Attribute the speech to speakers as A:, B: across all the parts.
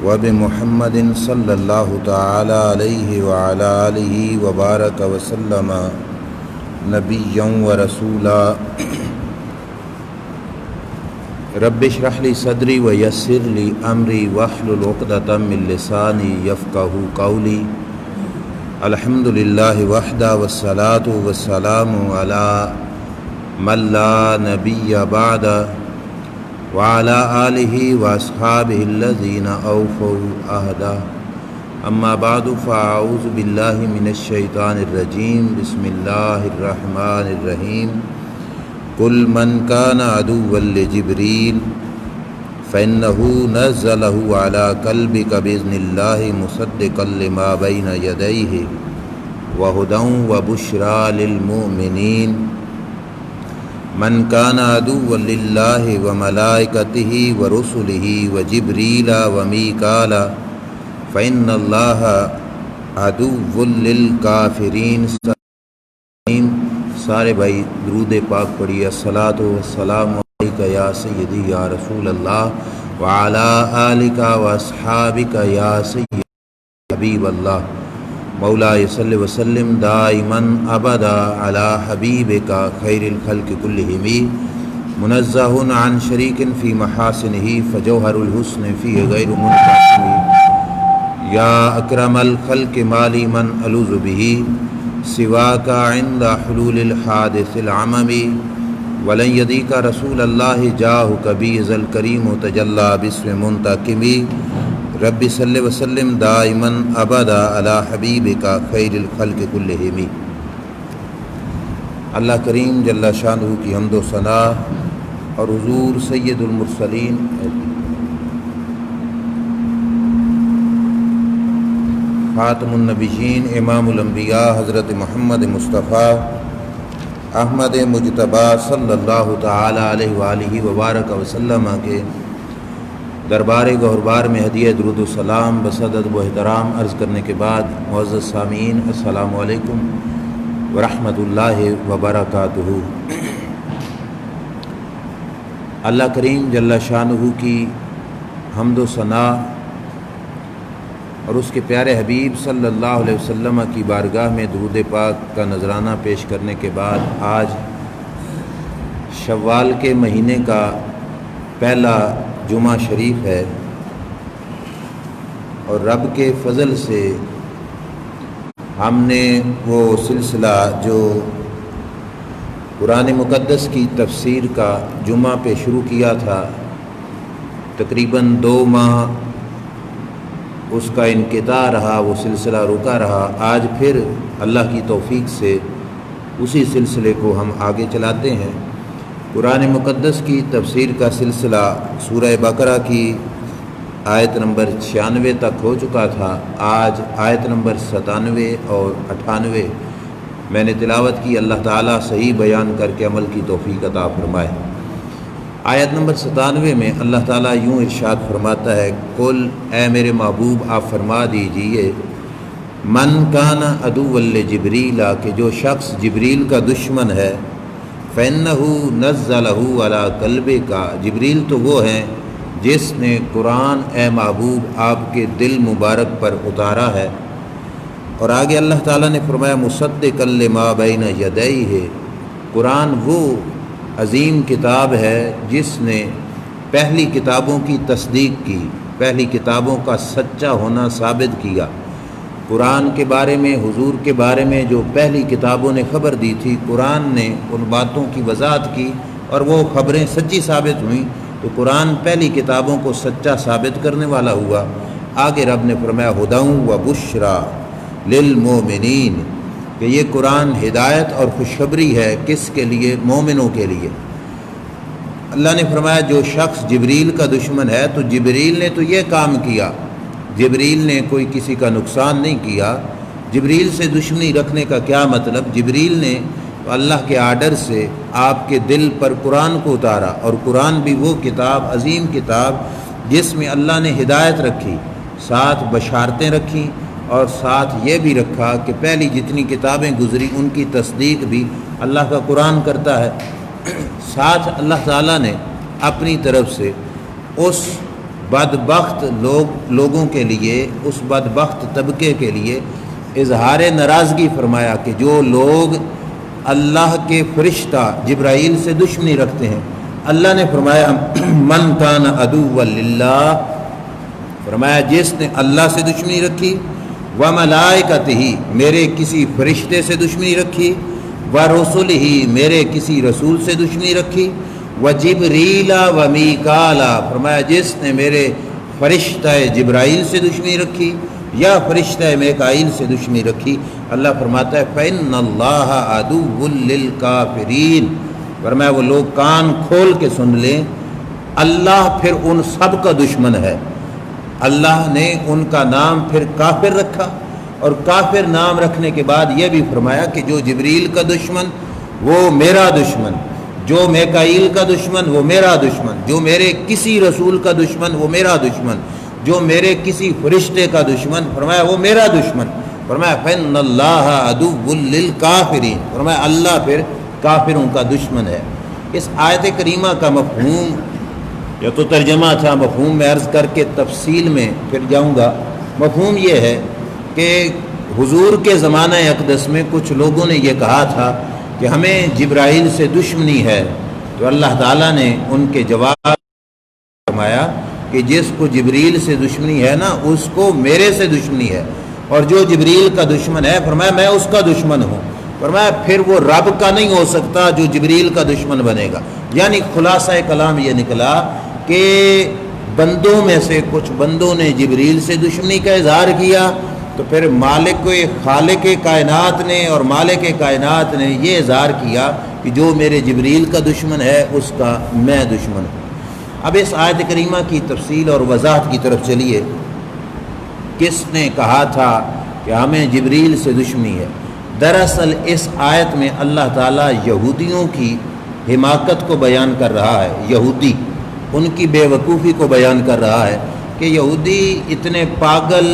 A: وبمحمد صلی اللہ تعالی علیہ وعلی آلہ وبارک وسلم نبیا ورسولا رب اشرح لی صدری ویسر لی امری واحلل عقدۃ من لسانی یفقہوا قولی الحمد للہ وحدہ والصلاة والسلام علی من لا نبی بعدہ وعلى آلہ واصحابہ الذین اوفوا عہدہ اما بعد فاعوذ باللہ من الشیطان الرجیم بسم اللہ الرحمن الرحیم قل من کان عدوا لجبریل فإنہ نزلہ علی قلبک بإذن اللہ مصدقا لما بین یدیہ وہدی وبشری للمؤمنین من کان عدوا للہ وملائکتہ ورسلہ وجبریل ومیکال فإن اللہ عدو للکافرین۔ سارے بھائی درود پاک پڑھیے۔ الصلاۃ والسلام علیک یا سیدی یا رسول اللہ وعلی آلک واصحابک یا سیدی حبیب اللہ مولا صلی وسلم دائما ابدا علی حبیبک خیر الخلق کلہم منزہ عن شریک فی محاسنہ فجوہر الحسن فی غیر منقسم یا اکرم الخلق مالی من الوذ بہ سواک عند حلول الحادث العمم ولن یدیک رسول اللہ جاہک بیذ الکریم تجلی باسم منتقم رب صلی وسلم دائما ابدا علی حبیبک خیر الخلق کلہم۔ اللہ کریم جل شانہ کی حمد و ثنا اور حضور سید المرسلین خاتم النبیین امام الانبیاء حضرت محمد مصطفیٰ احمد مجتبیٰ صلی اللہ تعالی علیہ وآلہ وبارک وسلم کے دربار گہربار میں ہدیہ درود و سلام بصدد و احترام عرض کرنے کے بعد معزز سامعین السلام علیکم ورحمۃ اللہ وبرکاتہ۔ اللہ کریم جل شانہ کی حمد و ثنا اور اس کے پیارے حبیب صلی اللہ علیہ وسلم کی بارگاہ میں درود پاک کا نذرانہ پیش کرنے کے بعد آج شوال کے مہینے کا پہلا جمعہ شریف ہے اور رب کے فضل سے ہم نے وہ سلسلہ جو قرآن مقدس کی تفسیر کا جمعہ پہ شروع کیا تھا، تقریباً 2 ماہ اس کا انقطاع رہا، وہ سلسلہ رکا رہا۔ آج پھر اللہ کی توفیق سے اسی سلسلے کو ہم آگے چلاتے ہیں۔ قرآن مقدس کی تفسیر کا سلسلہ سورہ بقرہ کی آیت نمبر 96 تک ہو چکا تھا۔ آج آیت نمبر 97 اور 98 میں نے تلاوت کی۔ اللہ تعالیٰ صحیح بیان کر کے عمل کی توفیق عطا فرمائے۔ آیت نمبر 97 میں اللہ تعالیٰ یوں ارشاد فرماتا ہے، قل اے میرے محبوب آپ فرما دیجئے، من کان عدوا لجبریل کہ جو شخص جبریل کا دشمن ہے، فإنہ نزلہ علی قلبک جبریل تو وہ ہیں جس نے قرآن اے محبوب آپ کے دل مبارک پر اتارا ہے۔ اور آگے اللہ تعالیٰ نے فرمایا مصدقا لما بین یدیہ، قرآن وہ عظیم کتاب ہے جس نے پہلی کتابوں کی تصدیق کی، پہلی کتابوں کا سچا ہونا ثابت کیا۔ قرآن کے بارے میں، حضور کے بارے میں جو پہلی کتابوں نے خبر دی تھی، قرآن نے ان باتوں کی وضاحت کی اور وہ خبریں سچی ثابت ہوئیں، تو قرآن پہلی کتابوں کو سچا ثابت کرنے والا ہوا۔ آگے رب نے فرمایا ہدی و بشری للمؤمنین کہ یہ قرآن ہدایت اور خوشخبری ہے کس کے لیے؟ مومنوں کے لیے۔ اللہ نے فرمایا جو شخص جبریل کا دشمن ہے، تو جبریل نے تو یہ کام کیا، جبریل نے کوئی کسی کا نقصان نہیں کیا۔ جبریل سے دشمنی رکھنے کا کیا مطلب؟ جبریل نے اللہ کے آرڈر سے آپ کے دل پر قرآن کو اتارا، اور قرآن بھی وہ کتاب، عظیم کتاب جس میں اللہ نے ہدایت رکھی، ساتھ بشارتیں رکھیں، اور ساتھ یہ بھی رکھا کہ پہلی جتنی کتابیں گزری ان کی تصدیق بھی اللہ کا قرآن کرتا ہے۔ ساتھ اللہ تعالیٰ نے اپنی طرف سے اس بدبخت لوگوں کے لیے، اس بدبخت طبقے کے لیے اظہار ناراضگی فرمایا کہ جو لوگ اللہ کے فرشتہ جبرائیل سے دشمنی رکھتے ہیں۔ اللہ نے فرمایا من کان عدوا للہ، فرمایا جس نے اللہ سے دشمنی رکھی، وملائکتہ میرے کسی فرشتے سے دشمنی رکھی، ورسلہ میرے کسی رسول سے دشمنی رکھی، وجبریل ومیکال فرمایا جس نے میرے فرشتہ جبرائیل سے دشمنی رکھی یا فرشتہ میکائیل سے دشمنی رکھی، اللہ فرماتا ہے فإن اللہ عدو للکافرین، فرمایا وہ لوگ کان کھول کے سن لیں، اللہ پھر ان سب کا دشمن ہے۔ اللہ نے ان کا نام پھر کافر رکھا، اور کافر نام رکھنے کے بعد یہ بھی فرمایا کہ جو جبریل کا دشمن وہ میرا دشمن، جو میکائیل کا دشمن وہ میرا دشمن، جو میرے کسی رسول کا دشمن وہ میرا دشمن، جو میرے کسی فرشتے کا دشمن فرمایا وہ میرا دشمن، فرمایا فإن اللہ عدو للکافرین، فرمایا اللہ پھر کافروں کا دشمن ہے۔ اس آیت کریمہ کا مفہوم یا تو ترجمہ تھا، مفہوم میں عرض کر کے تفصیل میں پھر جاؤں گا۔ مفہوم یہ ہے کہ حضور کے زمانہ اقدس میں کچھ لوگوں نے یہ کہا تھا کہ ہمیں جبرائیل سے دشمنی ہے، تو اللہ تعالیٰ نے ان کے جواب فرمایا کہ جس کو جبریل سے دشمنی ہے نا اس کو میرے سے دشمنی ہے، اور جو جبریل کا دشمن ہے فرمایا میں اس کا دشمن ہوں، فرمایا پھر وہ رب کا نہیں ہو سکتا جو جبریل کا دشمن بنے گا۔ یعنی خلاصہ کلام یہ نکلا کہ بندوں میں سے کچھ بندوں نے جبریل سے دشمنی کا اظہار کیا، تو پھر خالق کائنات نے اور مالک کائنات نے یہ اظہار کیا کہ جو میرے جبریل کا دشمن ہے اس کا میں دشمن ہوں۔ اب اس آیت کریمہ کی تفصیل اور وضاحت کی طرف چلیے۔ کس نے کہا تھا کہ ہمیں جبریل سے دشمنی ہے؟ دراصل اس آیت میں اللہ تعالیٰ یہودیوں کی حماقت کو بیان کر رہا ہے، یہودی ان کی بے وقوفی کو بیان کر رہا ہے کہ یہودی اتنے پاگل،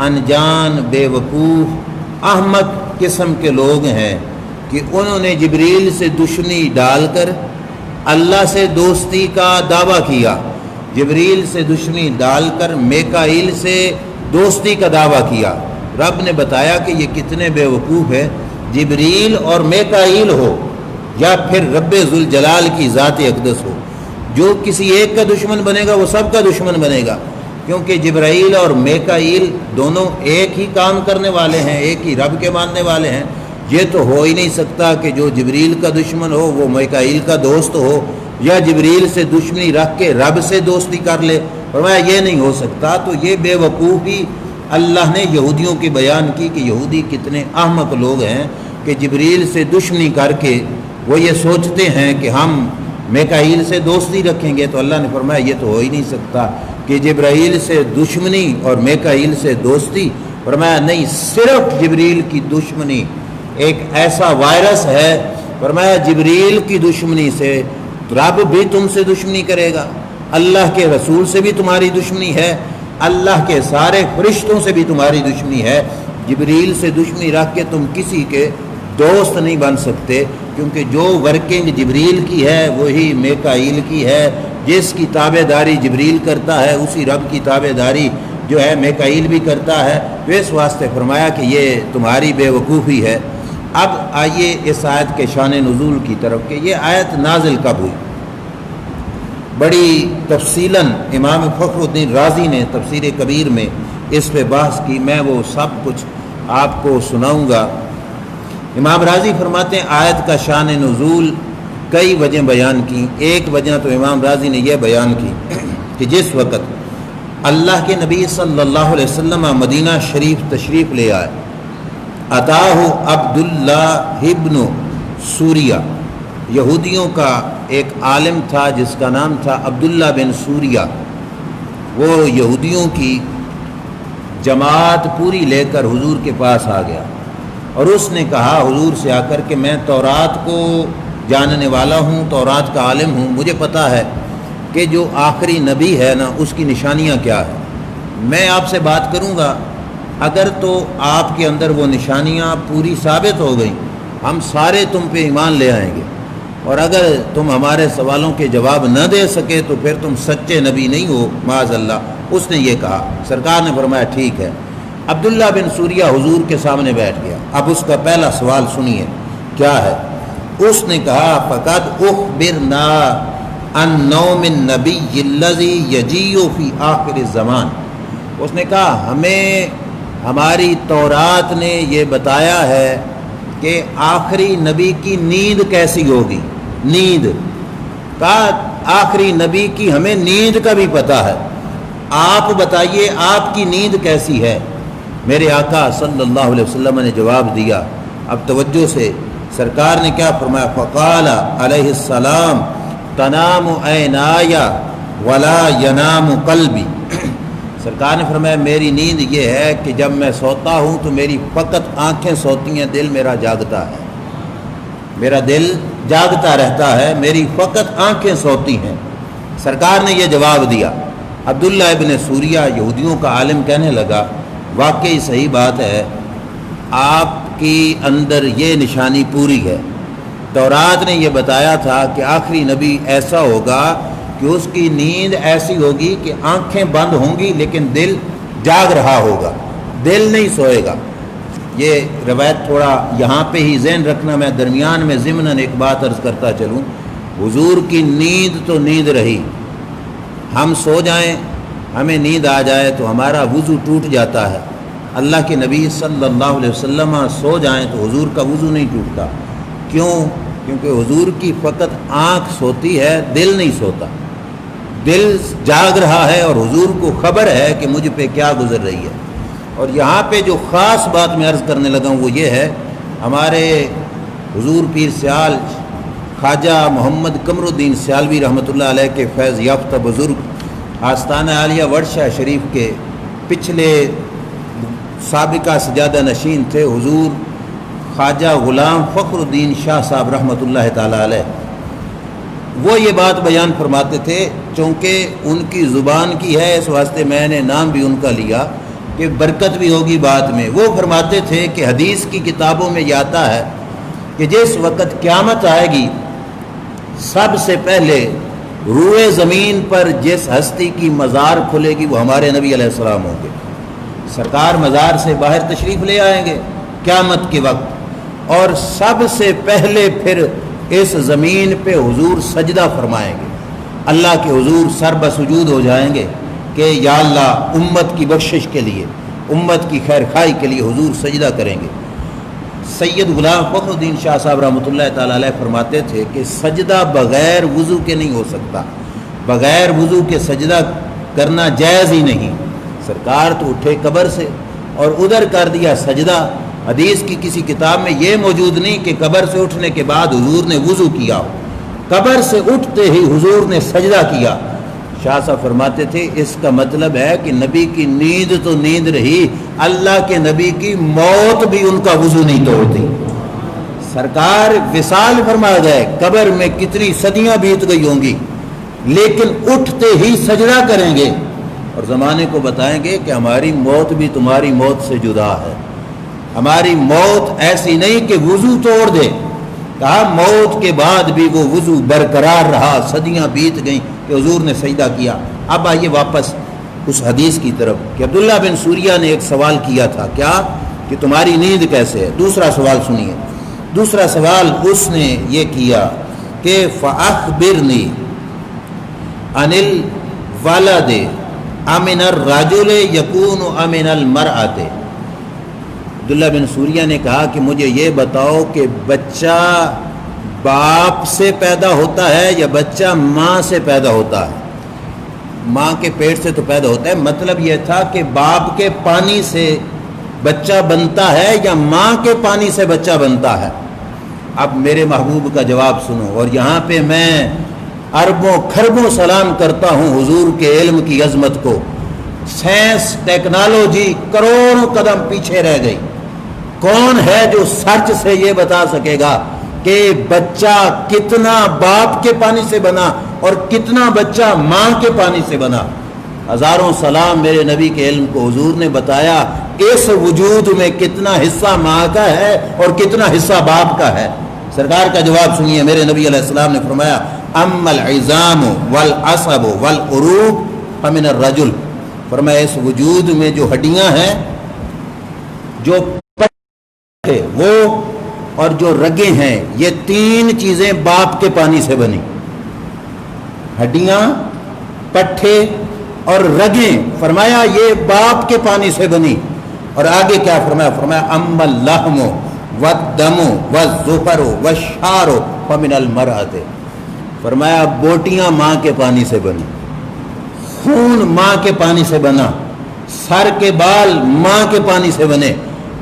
A: انجان، بے وقوف، احمق قسم کے لوگ ہیں کہ انہوں نے جبریل سے دشمنی ڈال کر اللہ سے دوستی کا دعویٰ کیا، جبریل سے دشمنی ڈال کر میکائیل سے دوستی کا دعویٰ کیا۔ رب نے بتایا کہ یہ کتنے بے وقوف ہے، جبریل اور میکائیل ہو یا پھر رب ذوالجلال کی ذات اقدس ہو، جو کسی ایک کا دشمن بنے گا وہ سب کا دشمن بنے گا، کیونکہ جبرائیل اور میکائیل دونوں ایک ہی کام کرنے والے ہیں، ایک ہی رب کے ماننے والے ہیں۔ یہ تو ہو ہی نہیں سکتا کہ جو جبریل کا دشمن ہو وہ میکائیل کا دوست ہو، یا جبریل سے دشمنی رکھ کے رب سے دوستی کر لے، فرمایا یہ نہیں ہو سکتا۔ تو یہ بے وقوفی اللہ نے یہودیوں کی بیان کی کہ یہودی کتنے احمق لوگ ہیں کہ جبریل سے دشمنی کر کے وہ یہ سوچتے ہیں کہ ہم میکائیل سے دوستی رکھیں گے، تو اللہ نے فرمایا یہ تو ہو ہی نہیں سکتا کہ جبرائیل سے دشمنی اور میکائیل سے دوستی، فرمایا نہیں، صرف جبریل کی دشمنی ایک ایسا وائرس ہے، فرمایا جبریل کی دشمنی سے رب بھی تم سے دشمنی کرے گا، اللہ کے رسول سے بھی تمہاری دشمنی ہے، اللہ کے سارے فرشتوں سے بھی تمہاری دشمنی ہے، جبریل سے دشمنی رکھ کے تم کسی کے دوست نہیں بن سکتے، کیونکہ جو ورکنگ جبریل کی ہے وہی میکائیل کی ہے، جس کی تابع داری جبریل کرتا ہے اسی رب کی تابع داری جو ہے میکائیل بھی کرتا ہے، تو اس واسطے فرمایا کہ یہ تمہاری بے وقوفی ہے۔ اب آئیے اس آیت کے شان نزول کی طرف کہ یہ آیت نازل کب ہوئی۔ بڑی تفصیلاً امام فخر الدین رازی نے تفسیر کبیر میں اس پہ بحث کی، میں وہ سب کچھ آپ کو سناؤں گا۔ امام رازی فرماتے ہیں آیت کا شان نزول کئی وجہ بیان کی۔ ایک وجہ تو امام رازی نے یہ بیان کی کہ جس وقت اللہ کے نبی صلی اللہ علیہ وسلم مدینہ شریف تشریف لے آئے، عطاہ عبداللہ ابن سوریہ، یہودیوں کا ایک عالم تھا جس کا نام تھا عبداللہ بن سوریہ، وہ یہودیوں کی جماعت پوری لے کر حضور کے پاس آ گیا اور اس نے کہا حضور سے آ کر کہ میں تورات کو جاننے والا ہوں، تورات کا عالم ہوں، مجھے پتہ ہے کہ جو آخری نبی ہے نا اس کی نشانیاں کیا ہیں، میں آپ سے بات کروں گا، اگر تو آپ کے اندر وہ نشانیاں پوری ثابت ہو گئیں ہم سارے تم پہ ایمان لے آئیں گے، اور اگر تم ہمارے سوالوں کے جواب نہ دے سکے تو پھر تم سچے نبی نہیں ہو معاذ اللہ۔ اس نے یہ کہا، سرکار نے فرمایا ٹھیک ہے۔ عبداللہ بن سوریہ حضور کے سامنے بیٹھ گیا۔ اب اس کا پہلا سوال سنیے کیا ہے۔ اس نے کہا فقد اخبرنا عن نوم النبی الذی یجیء فی آخر الزمان۔ اس نے کہا ہمیں ہماری تورات نے یہ بتایا ہے کہ آخری نبی کی نیند کیسی ہوگی۔ نیند کہا آخری نبی کی ہمیں نیند کا بھی پتہ ہے، آپ بتائیے آپ کی نیند کیسی ہے۔ میرے آقا صلی اللہ علیہ وسلم نے جواب دیا، اب توجہ سے، سرکار نے کیا فرمایا، فقال علیہ السلام تنام عینایا ولا ینام قلبی۔ سرکار نے فرمایا میری نیند یہ ہے کہ جب میں سوتا ہوں تو میری فقط آنکھیں سوتی ہیں، دل میرا جاگتا ہے، میرا دل جاگتا رہتا ہے، میری فقط آنکھیں سوتی ہیں۔ سرکار نے یہ جواب دیا۔ عبداللہ ابن سوریہ یہودیوں کا عالم کہنے لگا واقعی صحیح بات ہے، آپ کی اندر یہ نشانی پوری ہے۔ تورات نے یہ بتایا تھا کہ آخری نبی ایسا ہوگا کہ اس کی نیند ایسی ہوگی کہ آنکھیں بند ہوں گی لیکن دل جاگ رہا ہوگا، دل نہیں سوئے گا۔ یہ روایت تھوڑا یہاں پہ ہی ذہن رکھنا، میں درمیان میں ضمناً ایک بات عرض کرتا چلوں، حضور کی نیند تو نیند رہی، ہم سو جائیں، ہمیں نیند آ جائے تو ہمارا وضو ٹوٹ جاتا ہے۔ اللہ کے نبی صلی اللہ علیہ وسلم سو جائیں تو حضور کا وضو نہیں ٹوٹتا۔ کیوں؟ کیونکہ حضور کی فقط آنکھ سوتی ہے، دل نہیں سوتا، دل جاگ رہا ہے اور حضور کو خبر ہے کہ مجھ پہ کیا گزر رہی ہے۔ اور یہاں پہ جو خاص بات میں عرض کرنے لگا ہوں وہ یہ ہے، ہمارے حضور پیر سیال خواجہ محمد قمر الدین سیالوی رحمۃ اللہ علیہ کے فیض یافتہ بزرگ آستانہ عالیہ ورشہ شریف کے پچھلے سابقہ سجادہ نشین تھے حضور خواجہ غلام فخر الدین شاہ صاحب رحمۃ اللہ تعالی علیہ۔ وہ یہ بات بیان فرماتے تھے، چونکہ ان کی زبان کی ہے اس واسطے میں نے نام بھی ان کا لیا کہ برکت بھی ہوگی بعد میں۔ وہ فرماتے تھے کہ حدیث کی کتابوں میں یہ آتا ہے کہ جس وقت قیامت آئے گی سب سے پہلے روئے زمین پر جس ہستی کی مزار کھلے گی وہ ہمارے نبی علیہ السلام ہوں گے۔ سرکار مزار سے باہر تشریف لے آئیں گے قیامت کے وقت، اور سب سے پہلے پھر اس زمین پہ حضور سجدہ فرمائیں گے، اللہ کے حضور سر بسجود ہو جائیں گے کہ یا اللہ امت کی بخشش کے لیے، امت کی خیر خواہی کے لیے حضور سجدہ کریں گے۔ سید غلام فخر الدین شاہ صاحب رحمۃ اللہ تعالی علیہ فرماتے تھے کہ سجدہ بغیر وضو کے نہیں ہو سکتا، بغیر وضو کے سجدہ کرنا جائز ہی نہیں۔ سرکار تو اٹھے قبر سے اور ادھر کر دیا سجدہ۔ حدیث کی کسی کتاب میں یہ موجود نہیں کہ قبر سے اٹھنے کے بعد حضور نے وضو کیا ہو، قبر سے اٹھتے ہی حضور نے سجدہ کیا۔ شاہ صاحب فرماتے تھے اس کا مطلب ہے کہ نبی کی نیند تو نیند رہی، اللہ کے نبی کی موت بھی ان کا وضو نہیں توڑتی۔ سرکار وصال فرما گئے، قبر میں کتنی صدیاں بیت گئی ہوں گی لیکن اٹھتے ہی سجدہ کریں گے اور زمانے کو بتائیں گے کہ ہماری موت بھی تمہاری موت سے جدا ہے، ہماری موت ایسی نہیں کہ وضو توڑ دے۔ کہا موت کے بعد بھی وہ وضو برقرار رہا، صدیاں بیت گئیں کہ حضور نے سجدہ کیا۔ اب آئیے واپس اس حدیث کی طرف کہ عبداللہ بن سوریہ نے ایک سوال کیا تھا، کیا کہ تمہاری نیند کیسے ہے۔ دوسرا سوال سنیے، دوسرا سوال اس نے یہ کیا کہ فَأَخْبِرْنِي عَنِ الْوَلَدِ أَمِنَ الرَّجُلِ يَكُونُ أَمِنَ الْمَرْأَةِ۔ عبداللہ بن سوریہ نے کہا کہ مجھے یہ بتاؤ کہ بچہ باپ سے پیدا ہوتا ہے یا بچہ ماں سے پیدا ہوتا ہے؟ ماں کے پیٹ سے تو پیدا ہوتا ہے، مطلب یہ تھا کہ باپ کے پانی سے بچہ بنتا ہے یا ماں کے پانی سے بچہ بنتا ہے؟ اب میرے محبوب کا جواب سنو، اور یہاں پہ میں اربوں خربوں سلام کرتا ہوں حضور کے علم کی عظمت کو۔ سائنس ٹیکنالوجی کروڑوں قدم پیچھے رہ گئی، کون ہے جو سچ سے یہ بتا سکے گا کہ بچہ کتنا باپ کے پانی سے بنا اور کتنا بچہ ماں کے پانی سے بنا؟ ہزاروں سلام میرے نبی کے علم کو، حضور نے بتایا اس وجود میں کتنا حصہ ماں کا ہے اور کتنا حصہ باپ کا ہے۔ سرکار کا جواب سنیے، میرے نبی علیہ السلام نے فرمایا اما العظام والعصب والعروق فمن الرجل، فرمایا اس وجود میں جو ہڈیاں ہیں، جو پٹھے وہ اور جو رگیں ہیں، یہ تین چیزیں باپ کے پانی سے بنی، ہڈیاں، پٹھے اور رگیں، فرمایا یہ باپ کے پانی سے بنی۔ اور آگے کیا فرمایا؟ فرمایا اما اللحم والدم والظفر والشعر فمن المرأة، فرمایا بوٹیاں ماں کے پانی سے بنی، خون ماں کے پانی سے بنا، سر کے بال ماں کے پانی سے بنے،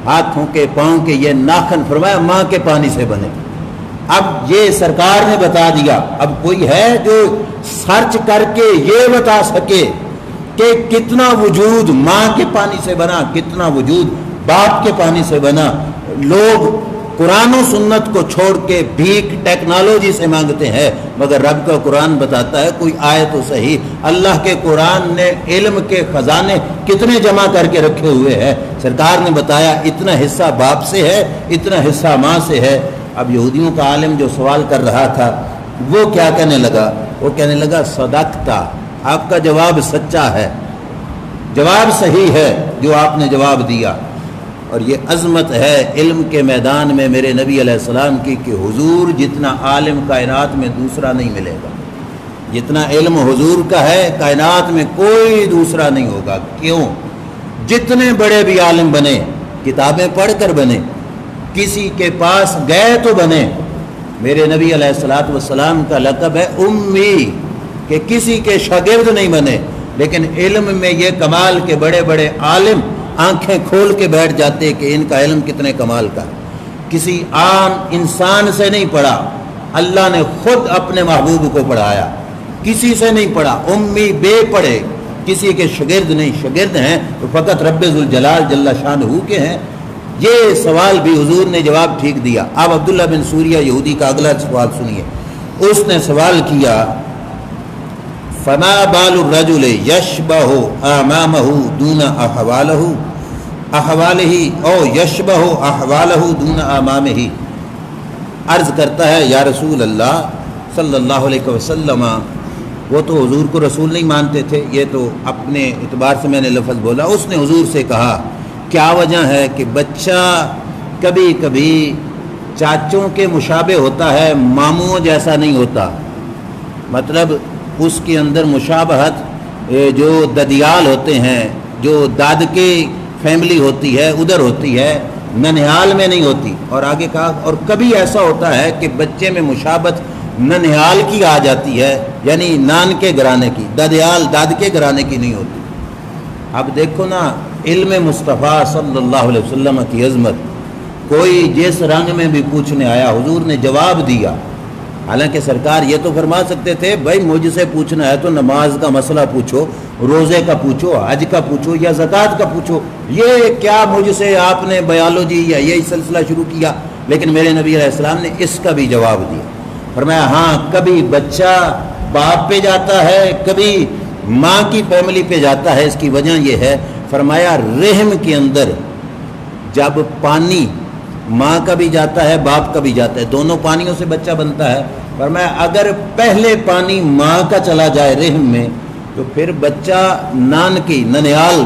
A: ہاتھوں کے پاؤں کے یہ ناخن فرمایا ماں کے پانی سے بنے۔ اب یہ سرکار نے بتا دیا، اب کوئی ہے جو سرچ کر کے یہ بتا سکے کہ کتنا وجود ماں کے پانی سے بنا، کتنا وجود باپ کے پانی سے بنا؟ لوگ قرآن و سنت کو چھوڑ کے بھیک ٹیکنالوجی سے مانگتے ہیں، مگر رب کا قرآن بتاتا ہے کوئی آئے تو صحیح۔ اللہ کے قرآن نے علم کے خزانے کتنے جمع کر کے رکھے ہوئے ہیں، سرکار نے بتایا اتنا حصہ باپ سے ہے، اتنا حصہ ماں سے ہے۔ اب یہودیوں کا عالم جو سوال کر رہا تھا وہ کیا کہنے لگا؟ وہ کہنے لگا صدقتا، آپ کا جواب سچا ہے، جواب صحیح ہے جو آپ نے جواب دیا۔ اور یہ عظمت ہے علم کے میدان میں میرے نبی علیہ السلام کی کہ حضور جتنا عالم کائنات میں دوسرا نہیں ملے گا، جتنا علم حضور کا ہے کائنات میں کوئی دوسرا نہیں ہوگا۔ کیوں؟ جتنے بڑے بھی عالم بنے کتابیں پڑھ کر بنے، کسی کے پاس گئے تو بنے۔ میرے نبی علیہ الصلوۃ والسلام کا لقب ہے امی، کہ کسی کے شاگرد نہیں بنے، لیکن علم میں یہ کمال کہ بڑے بڑے عالم آنکھیں کھول کے بیٹھ جاتے کہ ان کا علم کتنے کمال کا ہے۔ کسی عام انسان سے نہیں پڑھا، اللہ نے خود اپنے محبوب کو پڑھایا، کسی سے نہیں پڑھا، امی بے پڑھے، کسی کے شاگرد نہیں، شاگرد ہیں تو فقط رب ذوالجلال جل شانہ کے ہیں۔ یہ سوال بھی حضور نے جواب ٹھیک دیا۔ اب عبداللہ بن سوریہ یہودی کا اگلا سوال سنیے، اس نے سوال کیا فما بال الرجل یشبہ امامہ دون احوالہ او یشبہ احوالہ دون امامہ، عرض کرتا ہے یا رسول اللہ صلی اللہ علیہ وسلم، وہ تو حضور کو رسول نہیں مانتے تھے، یہ تو اپنے اعتبار سے میں نے لفظ بولا۔ اس نے حضور سے کہا کیا وجہ ہے کہ بچہ کبھی کبھی چاچوں کے مشابہ ہوتا ہے، ماموں جیسا نہیں ہوتا، مطلب اس کے اندر مشابہت جو ددیال ہوتے ہیں، جو دادکے فیملی ہوتی ہے ادھر ہوتی ہے، ننہال میں نہیں ہوتی۔ اور آگے کہا اور کبھی ایسا ہوتا ہے کہ بچے میں مشابہت ننہال کی آ جاتی ہے، یعنی نان کے گھرانے کی، ددیال دادکے گھرانے کی نہیں ہوتی۔ اب دیکھو نا علم مصطفیٰ صلی اللہ علیہ وسلم کی عظمت، کوئی جس رنگ میں بھی پوچھنے آیا حضور نے جواب دیا۔ حالانکہ سرکار یہ تو فرما سکتے تھے بھائی مجھ سے پوچھنا ہے تو نماز کا مسئلہ پوچھو، روزے کا پوچھو، حج کا پوچھو یا زکوٰۃ کا پوچھو، یہ کیا مجھ سے آپ نے بایولوجی یا یہی سلسلہ شروع کیا؟ لیکن میرے نبی علیہ السلام نے اس کا بھی جواب دیا، فرمایا ہاں کبھی بچہ باپ پہ جاتا ہے، کبھی ماں کی فیملی پہ جاتا ہے۔ اس کی وجہ یہ ہے، فرمایا رحم کے اندر جب پانی ماں کا بھی جاتا ہے باپ کا بھی جاتا ہے، دونوں پانیوں سے بچہ بنتا ہے، فرمایا اگر پہلے پانی ماں کا چلا جائے رحم میں تو پھر بچہ نان کی ننیال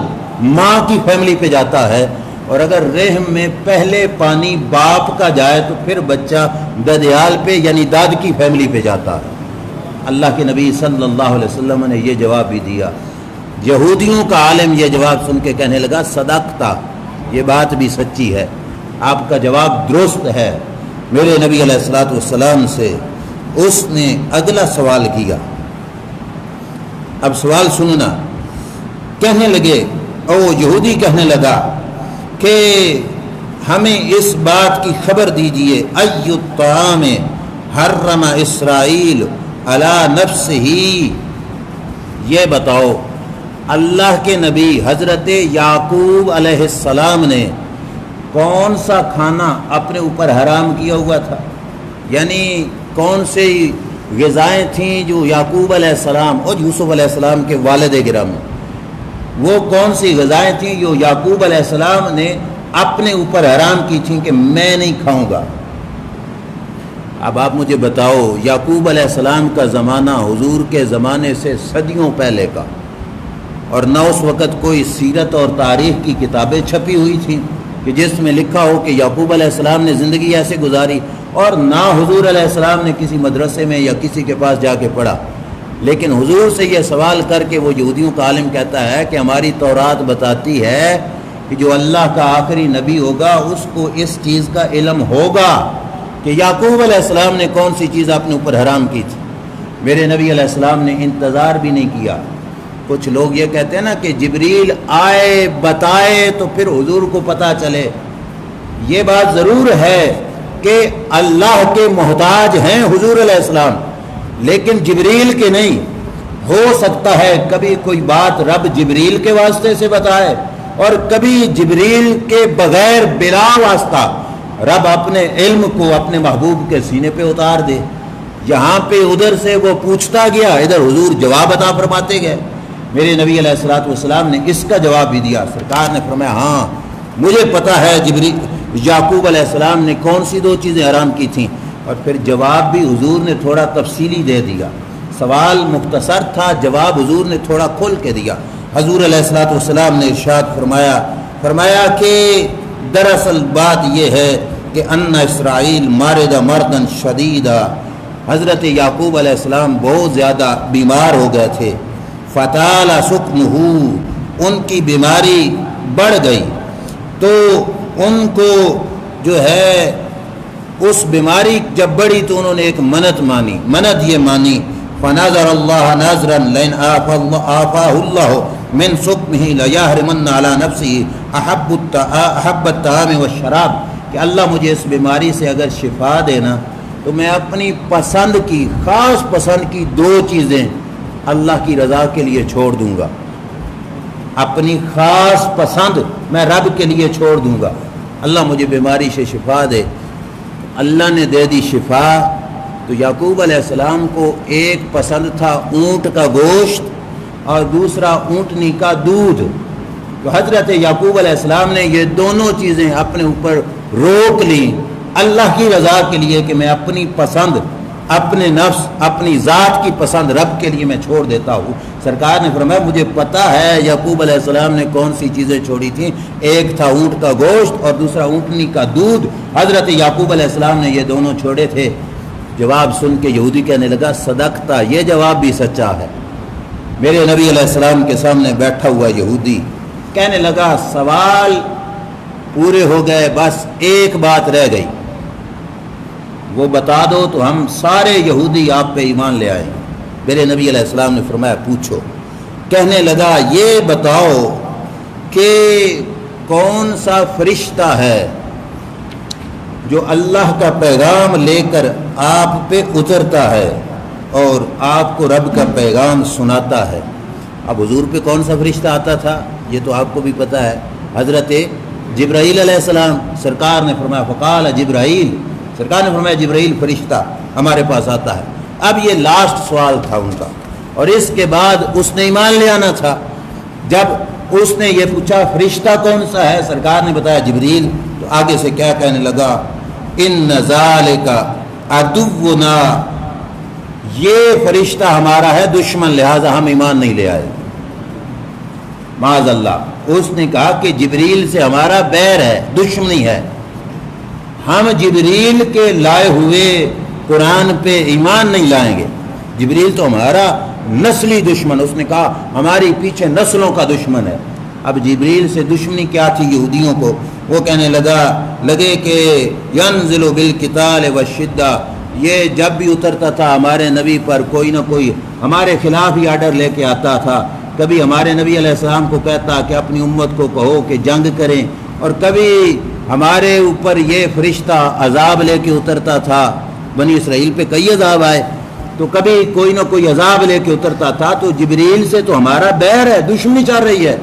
A: ماں کی فیملی پہ جاتا ہے، اور اگر رحم میں پہلے پانی باپ کا جائے تو پھر بچہ ددیال پہ یعنی داد کی فیملی پہ جاتا ہے۔ اللہ کے نبی صلی اللہ علیہ وسلم نے یہ جواب بھی دیا۔ یہودیوں کا عالم یہ جواب سن کے کہنے لگا صدقتا، یہ بات بھی سچی ہے، آپ کا جواب درست ہے۔ میرے نبی علیہ الصلوۃ والسلام سے اس نے اگلا سوال کیا، اب سوال سننا، کہنے لگے او یہودی کہنے لگا کہ ہمیں اس بات کی خبر دیجئے ای الطعام حرم اسرائیل علی نفسہ، یہ بتاؤ اللہ کے نبی حضرت یعقوب علیہ السلام نے کون سا کھانا اپنے اوپر حرام کیا ہوا تھا، یعنی کون سی غذائیں تھیں جو یعقوب علیہ السلام اور یوسف علیہ السلام کے والد گرامی، وہ کون سی غذائیں تھیں جو یعقوب علیہ السلام نے اپنے اوپر حرام کی تھیں کہ میں نہیں کھاؤں گا۔ اب آپ مجھے بتاؤ، یعقوب علیہ السلام کا زمانہ حضور کے زمانے سے صدیوں پہلے کا، اور نہ اس وقت کوئی سیرت اور تاریخ کی کتابیں چھپی ہوئی تھیں کہ جس میں لکھا ہو کہ یعقوب علیہ السلام نے زندگی ایسے گزاری، اور نہ حضور علیہ السلام نے کسی مدرسے میں یا کسی کے پاس جا کے پڑھا۔ لیکن حضور سے یہ سوال کر کے وہ یہودیوں کا عالم کہتا ہے کہ ہماری تورات بتاتی ہے کہ جو اللہ کا آخری نبی ہوگا اس کو اس چیز کا علم ہوگا کہ یعقوب علیہ السلام نے کون سی چیز اپنے اوپر حرام کی تھی۔ میرے نبی علیہ السلام نے انتظار بھی نہیں کیا۔ کچھ لوگ یہ کہتے ہیں نا کہ جبریل آئے بتائے تو پھر حضور کو پتہ چلے۔ یہ بات ضرور ہے کہ اللہ کے محتاج ہیں حضور علیہ السلام، لیکن جبریل کے نہیں۔ ہو سکتا ہے کبھی کوئی بات رب جبریل کے واسطے سے بتائے، اور کبھی جبریل کے بغیر بلا واسطہ رب اپنے علم کو اپنے محبوب کے سینے پہ اتار دے۔ یہاں پہ ادھر سے وہ پوچھتا گیا، ادھر حضور جواب عطا فرماتے گئے۔ میرے نبی علیہ السلام نے اس کا جواب بھی دیا۔ سرکار نے فرمایا ہاں مجھے پتہ ہے یعقوب علیہ السلام نے کون سی دو چیزیں حرام کی تھیں، اور پھر جواب بھی حضور نے تھوڑا تفصیلی دے دیا۔ سوال مختصر تھا، جواب حضور نے تھوڑا کھول کے دیا۔ حضور علیہ السلام نے ارشاد فرمایا کہ دراصل بات یہ ہے کہ ان اسرائیل مارد مردن شدیدہ، حضرت یعقوب علیہ السلام بہت زیادہ بیمار ہو گئے تھے۔ فطال سقمہ، ان کی بیماری بڑھ گئی، تو ان کو جو ہے اس بیماری جب بڑھی تو انہوں نے ایک منت مانی۔ منت یہ مانی فنظر اللہ نظرا لئن آفاہ اللہ من سقمہ لیحرمن علی نفسہ احب الطعام والشراب، کہ اللہ مجھے اس بیماری سے اگر شفا دینا تو میں اپنی پسند کی، خاص پسند کی دو چیزیں اللہ کی رضا کے لیے چھوڑ دوں گا۔ اپنی خاص پسند میں رب کے لیے چھوڑ دوں گا، اللہ مجھے بیماری سے شفا دے۔ اللہ نے دے دی شفا۔ تو یعقوب علیہ السلام کو ایک پسند تھا اونٹ کا گوشت اور دوسرا اونٹنی کا دودھ، تو حضرت یعقوب علیہ السلام نے یہ دونوں چیزیں اپنے اوپر روک لیں اللہ کی رضا کے لیے کہ میں اپنی پسند، اپنے نفس، اپنی ذات کی پسند رب کے لیے میں چھوڑ دیتا ہوں۔ سرکار نے فرمایا مجھے پتہ ہے یعقوب علیہ السلام نے کون سی چیزیں چھوڑی تھیں، ایک تھا اونٹ کا گوشت اور دوسرا اونٹنی کا دودھ۔ حضرت یعقوب علیہ السلام نے یہ دونوں چھوڑے تھے۔ جواب سن کے یہودی کہنے لگا صدقتا، یہ جواب بھی سچا ہے۔ میرے نبی علیہ السلام کے سامنے بیٹھا ہوا یہودی کہنے لگا سوال پورے ہو گئے، بس ایک بات رہ گئی، وہ بتا دو تو ہم سارے یہودی آپ پہ ایمان لے آئیں۔ میرے نبی علیہ السلام نے فرمایا پوچھو۔ کہنے لگا یہ بتاؤ کہ کون سا فرشتہ ہے جو اللہ کا پیغام لے کر آپ پہ اترتا ہے اور آپ کو رب کا پیغام سناتا ہے۔ اب حضور پہ کون سا فرشتہ آتا تھا یہ تو آپ کو بھی پتہ ہے، حضرت جبرائیل علیہ السلام۔ سرکار نے فرمایا فقال جبرائیل، سرکار نے فرمایا جبرائیل فرشتہ ہمارے پاس آتا ہے۔ اب یہ لاسٹ سوال تھا ان کا، اور اس کے بعد اس نے ایمان لے آنا تھا۔ جب اس نے یہ پوچھا فرشتہ کون سا ہے، سرکار نے بتایا جبریل، تو آگے سے کیا کہنے لگا ان ذالک عدونا، یہ فرشتہ ہمارا ہے دشمن، لہذا ہم ایمان نہیں لے آئے۔ معاذ اللہ، اس نے کہا کہ جبریل سے ہمارا بیر ہے، دشمنی ہے، ہم جبریل کے لائے ہوئے قرآن پہ ایمان نہیں لائیں گے، جبریل تو ہمارا نسلی دشمن، اس نے کہا ہماری پیچھے نسلوں کا دشمن ہے۔ اب جبریل سے دشمنی کیا تھی یہودیوں کو، وہ کہنے لگے کہ ینزل بالقتال والشدہ، یہ جب بھی اترتا تھا ہمارے نبی پر کوئی نہ کوئی ہمارے خلاف ہی آرڈر لے کے آتا تھا۔ کبھی ہمارے نبی علیہ السلام کو کہتا کہ اپنی امت کو کہو کہ جنگ کریں، اور کبھی ہمارے اوپر یہ فرشتہ عذاب لے کے اترتا تھا۔ بنی اسرائیل پہ کئی عذاب آئے، تو کبھی کوئی نہ کوئی عذاب لے کے اترتا تھا۔ تو جبریل سے تو ہمارا بیر ہے، دشمنی چل رہی ہے۔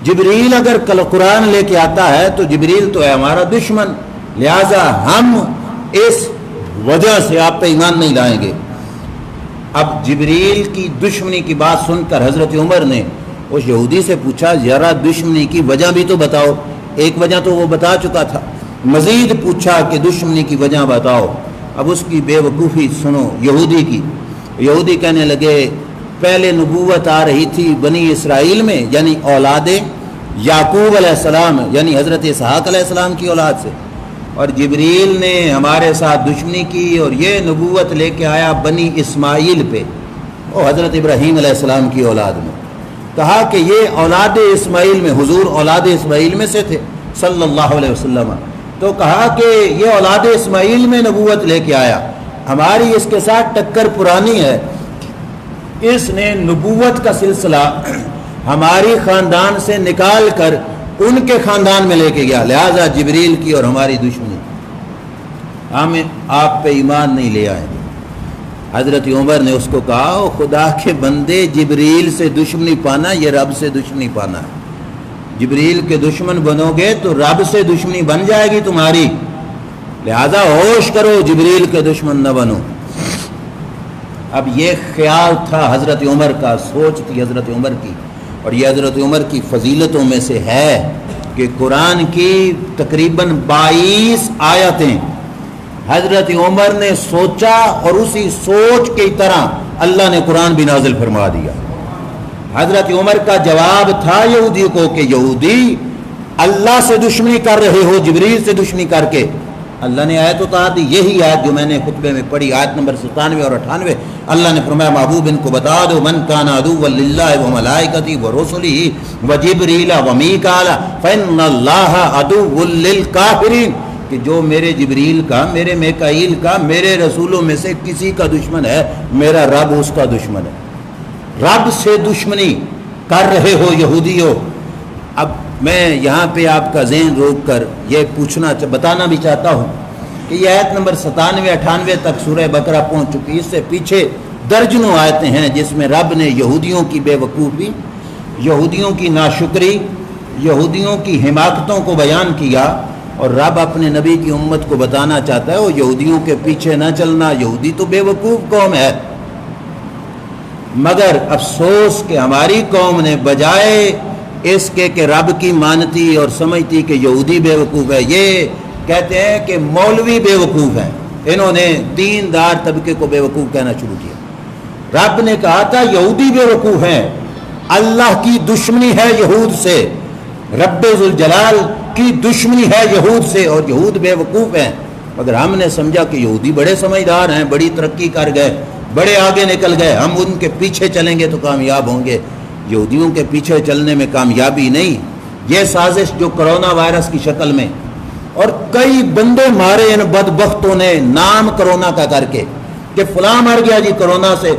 A: جبریل اگر کل قرآن لے کے آتا ہے تو جبریل تو ہے ہمارا دشمن، لہذا ہم اس وجہ سے آپ پہ ایمان نہیں لائیں گے۔ اب جبریل کی دشمنی کی بات سن کر حضرت عمر نے اس یہودی سے پوچھا ذرا دشمنی کی وجہ بھی تو بتاؤ۔ ایک وجہ تو وہ بتا چکا تھا، مزید پوچھا کہ دشمنی کی وجہ بتاؤ۔ اب اس کی بے وقوفی سنو یہودی کی. یہودی کہنے لگے پہلے نبوت آ رہی تھی بنی اسرائیل میں، یعنی اولاد یعقوب علیہ السلام، یعنی حضرت اسحاق علیہ السلام کی اولاد سے، اور جبریل نے ہمارے ساتھ دشمنی کی اور یہ نبوت لے کے آیا بنی اسماعیل پہ، اور حضرت ابراہیم علیہ السلام کی اولاد میں. کہا کہ یہ اولاد اسماعیل میں، حضور اولاد اسماعیل میں سے تھے صلی اللہ علیہ وسلم، تو کہا کہ یہ اولاد اسماعیل میں نبوت لے کے آیا، ہماری اس کے ساتھ ٹکر پرانی ہے، اس نے نبوت کا سلسلہ ہماری خاندان سے نکال کر ان کے خاندان میں لے کے گیا، لہذا جبریل کی اور ہماری دشمنی، ہم آپ پہ ایمان نہیں لے آئے. حضرت عمر نے اس کو کہا او خدا کے بندے، جبریل سے دشمنی پانا یہ رب سے دشمنی پانا ہے. جبریل کے دشمن بنو گے تو رب سے دشمنی بن جائے گی تمہاری، لہذا ہوش کرو جبریل کے دشمن نہ بنو. اب یہ خیال تھا حضرت عمر کا، سوچ تھی حضرت عمر کی، اور یہ حضرت عمر کی فضیلتوں میں سے ہے کہ قرآن کی تقریباً 22 آیتیں حضرت عمر نے سوچا اور اسی سوچ کی طرح اللہ نے قرآن بھی نازل فرما دیا. حضرت عمر کا جواب تھا یہودی کو کہ یہودی اللہ سے دشمنی کر رہے ہو جبریل سے دشمنی کر کے. اللہ نے آیت اتار دی، یہی آیت جو میں نے خطبے میں پڑھی، آیت نمبر 97 اور 98. اللہ نے فرمایا محبوب ان کو بتا دو من کان عدوا للہ وملائکتہ ورسلہ وجبریل ومیکائیل فإن اللہ عدو للکافرین، کہ جو میرے جبریل کا، میرے میکائیل کا، میرے رسولوں میں سے کسی کا دشمن ہے، میرا رب اس کا دشمن ہے. رب سے دشمنی کر رہے ہو یہودیوں. اب میں یہاں پہ آپ کا ذہن روک کر یہ بتانا بھی چاہتا ہوں کہ یہ آیت نمبر 97-98 تک سورہ بقرہ پہنچ چکی. اس سے پیچھے درجنوں آیتیں ہیں جس میں رب نے یہودیوں کی بے وقوفی، یہودیوں کی ناشکری، یہودیوں کی حماقتوں کو بیان کیا، اور رب اپنے نبی کی امت کو بتانا چاہتا ہے وہ یہودیوں کے پیچھے نہ چلنا، یہودی تو بے وقوف قوم ہے. مگر افسوس کہ ہماری قوم نے بجائے اس کے کہ رب کی مانتی اور سمجھتی کہ یہودی بے وقوف ہے، یہ کہتے ہیں کہ مولوی بے وقوف ہیں. انہوں نے دیندار طبقے کو بے وقوف کہنا شروع کیا. رب نے کہا تھا یہودی بے وقوف ہیں، اللہ کی دشمنی ہے یہود سے، رب ذوالجلال کی دشمنی ہے یہود سے، اور یہود بے وقوف ہیں. مگر ہم نے سمجھا کہ یہودی بڑے سمجھدار ہیں، بڑی ترقی کر گئے، بڑے آگے نکل گئے، ہم ان کے پیچھے چلیں گے تو کامیاب ہوں گے. یہودیوں کے پیچھے چلنے میں کامیابی نہیں. یہ سازش جو کرونا وائرس کی شکل میں، اور کئی بندے مارے ان بدبختوں نے نام کرونا کا کر کے کہ فلاں مر گیا جی کرونا سے.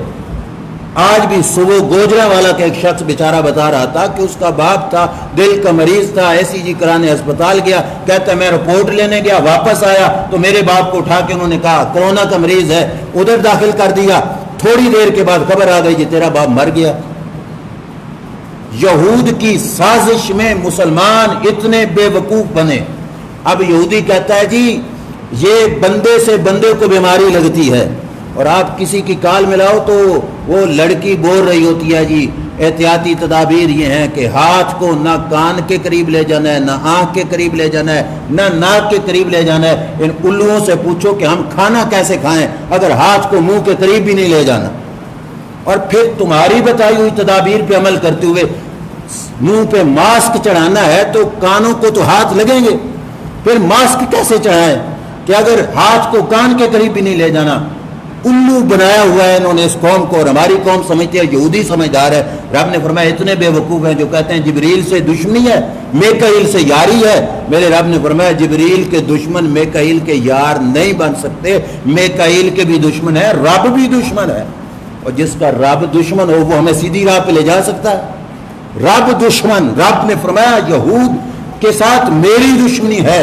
A: آج بھی صبح گوجرا والا کا ایک شخص بیچارہ بتا رہا تھا کہ اس کا باپ تھا، دل کا مریض تھا، ایسی جی کرانے ہسپتال گیا، کہتا ہے میں رپورٹ لینے گیا، واپس آیا تو میرے باپ کو اٹھا کے انہوں نے کہا کرونا کا مریض ہے، ادھر داخل کر دیا. تھوڑی دیر کے بعد خبر آ گئی جی تیرا باپ مر گیا. یہود کی سازش میں مسلمان اتنے بے وقوف بنے. اب یہودی کہتا ہے جی یہ بندے سے بندے کو بیماری لگتی ہے، اور آپ کسی کی کال ملاؤ تو وہ لڑکی بول رہی ہوتی ہے جی احتیاطی تدابیر یہ ہیں کہ ہاتھ کو نہ کان کے قریب لے جانا ہے، نہ آنکھ کے قریب لے جانا ہے، نہ ناک کے قریب لے جانا ہے. ان الوؤں سے پوچھو کہ ہم کھانا کیسے کھائیں اگر ہاتھ کو منہ کے قریب بھی نہیں لے جانا. اور پھر تمہاری بتائی ہوئی تدابیر پہ عمل کرتے ہوئے منہ پہ ماسک چڑھانا ہے تو کانوں کو تو ہاتھ لگیں گے، پھر ماسک کیسے چڑھائیں کہ اگر ہاتھ کو کان کے قریب بھی نہیں لے جانا. الو بنایا ہوا ہے انہوں نے اس قوم کو، اور ہماری قوم سمجھتی ہے یہودی سمجھدار ہے. رب نے فرمایا اتنے بے وقوف ہیں جو کہتے ہیں جبریل سے دشمنی ہے، میکائیل سے یاری ہے. میرے رب نے فرمایا جبریل کے دشمن میکائیل کے یار نہیں بن سکتے. میکائیل کے بھی دشمن ہے، رب بھی دشمن ہے، اور جس کا رب دشمن ہو وہ ہمیں سیدھی راہ پہ لے جا سکتا ہے. رب دشمن، رب نے فرمایا یہود کے ساتھ میری دشمنی ہے،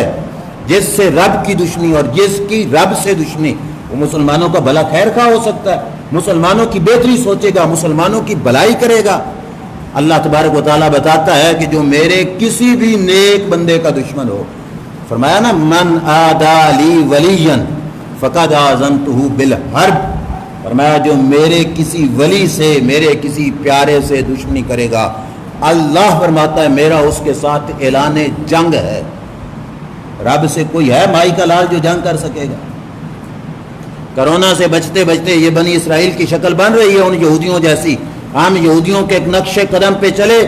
A: جس سے رب کی دشمنی اور جس کی رب سے دشمنی وہ مسلمانوں کا بھلا خیر خواہ ہو سکتا ہے، مسلمانوں کی بہتری سوچے گا، مسلمانوں کی بھلائی کرے گا. اللہ تبارک و تعالیٰ بتاتا ہے کہ جو میرے کسی بھی نیک بندے کا دشمن ہو، فرمایا نا من عادی لی ولی فقد آذنتہ بالحرب، فرمایا جو میرے کسی ولی سے، میرے کسی پیارے سے دشمنی کرے گا، اللہ فرماتا ہے میرا اس کے ساتھ اعلان جنگ ہے. رب سے کوئی ہے مائی کا لال جو جنگ کر سکے گا؟ کرونا سے بچتے بچتے یہ بنی اسرائیل کی شکل بن رہی ہے ان یہودیوں جیسی. ہم یہودیوں کے ایک نقش قدم پہ چلے.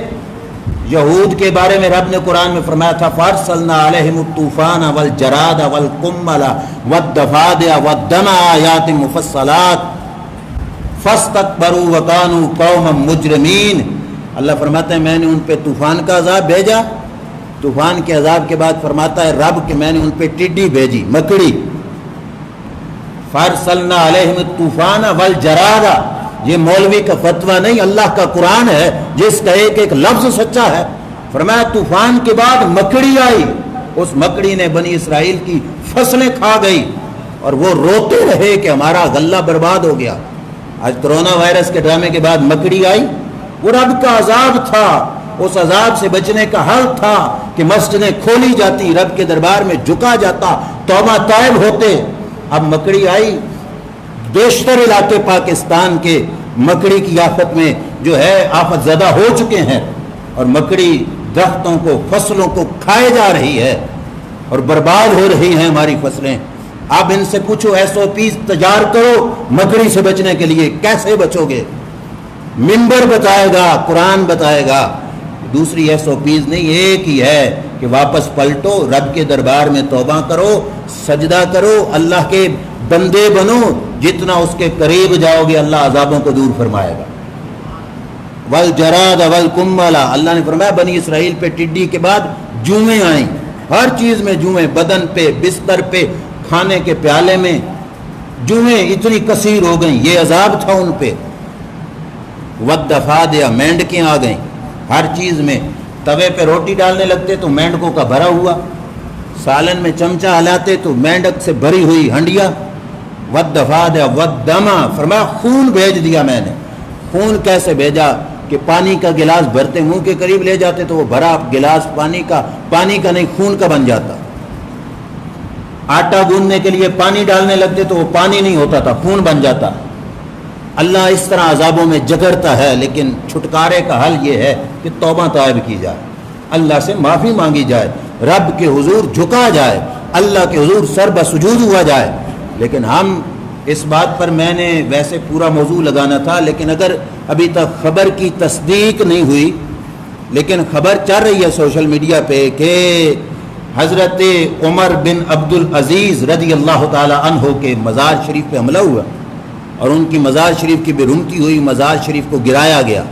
A: یہود کے بارے میں رب نے قرآن میں فرمایا تھا فَأَرْسَلْنَا عَلَيْهِمُ الطُّوفَانَ وَالْجَرَادَ وَالْقُمَّلَ وَالضَّفَادِعَ وَالدَّمَ آيَاتٍ مُفَصَّلَاتٍ فَاسْتَكْبَرُوا وَكَانُوا قَوْمًا مُجْرِمِينَ. اللہ فرماتا ہے میں نے ان پہ طوفان کا عذاب بھیجا. طوفان کے عذاب کے بعد فرماتا ہے رب کہ میں نے ان پہ ٹڈی بھیجی, مکڑی. فَأَرْسَلْنَا عَلَيْهِمُ الطُّوفَانَ وَالْجَرَادَ. یہ مولوی کا فتویٰ نہیں, اللہ کا قرآن ہے جس کا ایک ایک لفظ سچا ہے. فرمایا طوفان کے بعد مکڑی آئی, اس مکڑی نے بنی اسرائیل کی فصلیں کھا گئی اور وہ روتے رہے کہ ہمارا غلہ برباد ہو گیا. آج کرونا وائرس کے ڈرامے کے بعد مکڑی آئی, وہ رب کا عذاب تھا. اس عذاب سے بچنے کا حل تھا کہ مسجدیں کھولی جاتی, رب کے دربار میں جھکا جاتا, توبہ طائب ہوتے. اب مکڑی آئی. بیشتر علاقے پاکستان کے مکڑی کی آفت میں جو ہے آفت زدہ ہو چکے ہیں اور مکڑی درختوں کو فصلوں کو کھائے جا رہی ہے اور برباد ہو رہی ہیں ہماری فصلیں. اب ان سے پوچھو SOPs تیار کرو مکڑی سے بچنے کے لیے, کیسے بچو گے؟ منبر بتائے گا, قرآن بتائے گا. دوسری SOPs نہیں, ایک ہی ہے کہ واپس پلٹو, رب کے دربار میں توبہ کرو, سجدہ کرو, اللہ کے بندے بنو. جتنا اس کے قریب جاؤ گے اللہ عذابوں کو دور فرمائے گا. والجراد والقمل, اللہ نے فرمایا بنی اسرائیل پہ ٹڈی کے بعد جوئیں آئیں, ہر چیز میں جوئیں, بدن پہ, بستر پہ, کھانے کے پیالے میں جوئیں اتنی کثیر ہو گئیں, یہ عذاب تھا ان پہ. والضفادع, مینڈکیں آ گئیں ہر چیز میں. توے پہ روٹی ڈالنے لگتے تو مینڈکوں کا بھرا ہوا, سالن میں چمچہ ہلاتے تو مینڈک سے بھری ہوئی ہنڈیا. والضفادع والدم, فرمایا خون بھیج دیا میں نے. خون کیسے بھیجا کہ پانی کا گلاس بھرتے منہ کے قریب لے جاتے تو وہ بھرا گلاس پانی کا نہیں خون کا بن جاتا. آٹا گوندنے کے لیے پانی ڈالنے لگتے تو وہ پانی نہیں ہوتا تھا, خون بن جاتا. اللہ اس طرح عذابوں میں جگڑتا ہے, لیکن چھٹکارے کا حل یہ ہے کہ توبہ طائب کی جائے, اللہ سے معافی مانگی جائے, رب کے حضور جھکا جائے, اللہ کے حضور سر بسجود ہوا جائے. لیکن ہم اس بات پر, میں نے ویسے پورا موضوع لگانا تھا لیکن اگر ابھی تک خبر کی تصدیق نہیں ہوئی, لیکن خبر چل رہی ہے سوشل میڈیا پہ کہ حضرت عمر بن عبدالعزیز رضی اللہ تعالی عنہ کے مزار شریف پہ حملہ ہوا اور ان کی مزار شریف کی بےرحمتی ہوئی, مزار شریف کو گرایا گیا.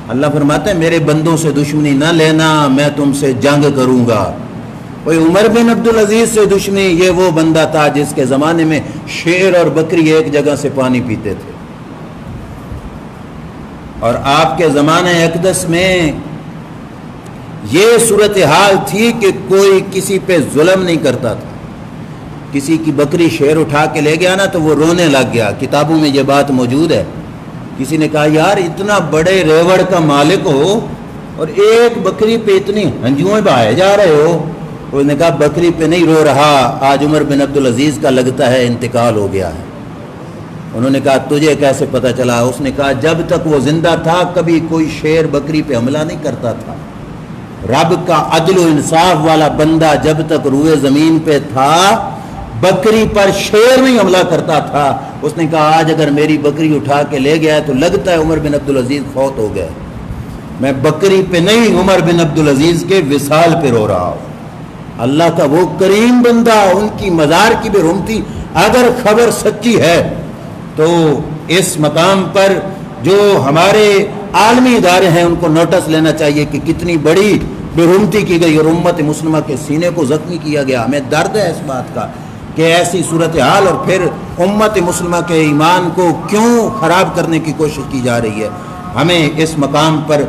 A: اللہ فرماتا ہے میرے بندوں سے دشمنی نہ لینا, میں تم سے جنگ کروں گا. کوئی عمر بن عبدالعزیز سے دشمنی, یہ وہ بندہ تھا جس کے زمانے میں شیر اور بکری ایک جگہ سے پانی پیتے تھے, اور آپ کے زمانے اقدس میں یہ صورتحال تھی کہ کوئی کسی پہ ظلم نہیں کرتا تھا. کسی کی بکری شیر اٹھا کے لے گیا نا تو وہ رونے لگ گیا. کتابوں میں یہ بات موجود ہے. کسی نے کہا یار اتنا بڑے ریوڑ کا مالک ہو اور ایک بکری پہ اتنی ہنجوئیں بہائے جا رہے ہو. اس نے کہا بکری پہ نہیں رو رہا, آج عمر بن عبدالعزیز کا لگتا ہے انتقال ہو گیا ہے. انہوں نے کہا تجھے کیسے پتہ چلا؟ اس نے کہا جب تک وہ زندہ تھا کبھی کوئی شیر بکری پہ حملہ نہیں کرتا تھا. رب کا عدل و انصاف والا بندہ جب تک روئے زمین پہ تھا بکری پر شیر نہیں حملہ کرتا تھا. اس نے کہا آج اگر میری بکری اٹھا کے لے گیا ہے تو لگتا ہے عمر بن عبدالعزیز فوت ہو گئے. میں بکری پہ نہیں, عمر بن عبدالعزیز کے وصال پہ رو رہا ہوں. اللہ کا وہ کریم بندہ, ان کی مزار کی بےرحمتی اگر خبر سچی ہے تو اس مقام پر جو ہمارے عالمی ادارے ہیں ان کو نوٹس لینا چاہیے کہ کتنی بڑی بےرحمتی کی گئی اور امت مسلمہ کے سینے کو زخمی کیا گیا. ہمیں درد ہے اس بات کا کہ ایسی صورتحال اور پھر امت مسلمہ کے ایمان کو کیوں خراب کرنے کی کوشش کی جا رہی ہے. ہمیں اس مقام پر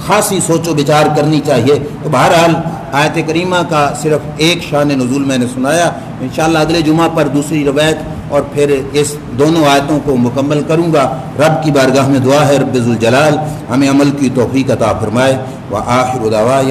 A: خاصی سوچ و بچار کرنی چاہیے. تو بہرحال آیت کریمہ کا صرف ایک شان نزول میں نے سنایا. انشاءاللہ اگلے جمعہ پر دوسری روایت اور پھر اس دونوں آیتوں کو مکمل کروں گا. رب کی بارگاہ میں دعا ہے رب ذوالجلال ہمیں عمل کی توفیق عطا فرمائے. وآخر دعوانا